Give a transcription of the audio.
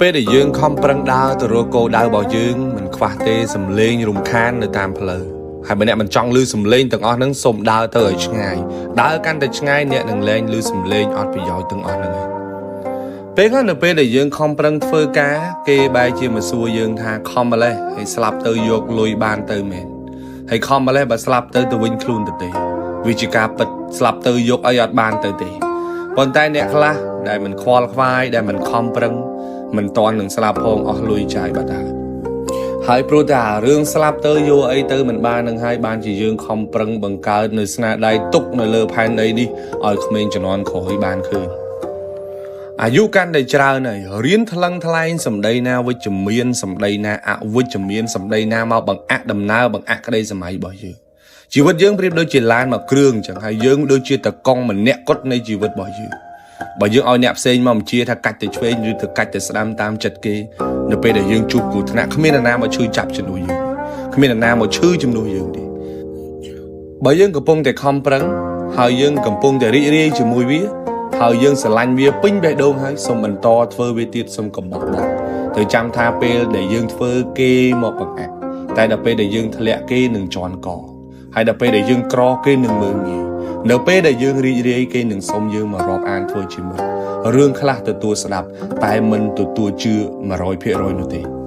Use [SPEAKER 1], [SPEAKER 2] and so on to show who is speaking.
[SPEAKER 1] ពេលដែលយើងខំប្រឹងដើរទៅរកគោលដៅរបស់យើងមិនខ្វះទេសំឡេងរំខាននៅតាមផ្លូវហើយបើអ្នកមិនចង់ឮសំឡេងទាំងអស់ហ្នឹងសូមដើរទៅឲ្យឆ្ងាយដើរកាន់តែឆ្ងាយអ្នកនឹងលែងឮសំឡេងអត់ប្រយោជន៍ទាំងអស់ហ្នឹងឯងពេលខ្លះនៅពេលដែលយើងខំប្រឹងធ្វើការគេបែរជាមកសួរយើងថាខំម្លេះហើយស្លាប់ទៅយកលុយបានទៅមែនហើយខំម្លេះបើស្លាប់ទៅវិញខ្លួនទៅទេវាជាការពិតស្លាប់ទៅយកអីអត់បានទៅទេប៉ុន្តែអ្នកខ្លះដែលមិនខ្វល់ខ្វាយដែលមិនខំប្រឹងមិនតន់នឹងស្លាប់ផងអស់លុយចាយបាត់ហើយព្រោះតែរឿងស្លាប់ទៅយកអីទៅមិនបាននឹងហើយបានជាយើងខំប្រឹងបង្កើតនៅស្នាដៃទុកនៅលើផែនដីនេះឲ្យក្មេងជំនាន់ក្រោយបានឃើញអាយុកាន់តែច្រើនហើយរៀនថ្លឹងថ្លែងសម្ដីណាវិជ្ជមានសម្ដីណាអវិជ្ជមានសម្ដីណាមកបង្អាក់ដំណើរបង្អាក់ក្តីសម័យរបស់យើងជីវិតយើងប្រៀបដូចជាឡានមួយគ្រឿងអញ្ចឹងហើយយើងដូចជាតកង់ម្នាក់គត់នៃជីវិតរបស់យើងបើយើងឲ្យអ្នកផ្សេងមកបញ្ជាថាកាច់ទៅឆ្វេងឬទៅកាច់ទៅស្ដាំតាមចិត្តគេនៅពេលដែលយើងជួបគ្រោះថ្នាក់គ្មាននរណាមកឈឺចាប់ជំនួសយើងគ្មាននរណាមកឈឺជំនួសយើងទេបើយើងកំពុងតែខំប្រឹងហើយយើងកំពុងតែរីករាយជាមួយវាហើយយើងស្រឡាញ់វាពេញបេះដូងហើយសូមបន្តធ្វើវាទៀតសូមកុំបោះបង់ត្រូវចាំថាពេលដែលយើងធ្វើគេមកបង្អាក់តែដល់ពេលដែលយើងធ្លាក់គេនឹងជន់កហើយដល់ពេលដែលយើងក្រគេនឹងមើលងាយនៅពេលដែលយើងរីករាយគេនឹងសុំយើងមករាប់អានធ្វើជាមិត្តរឿងខ្លះទទួលស្ដាប់តែមិនទទួលជឿ 100% នោះទេ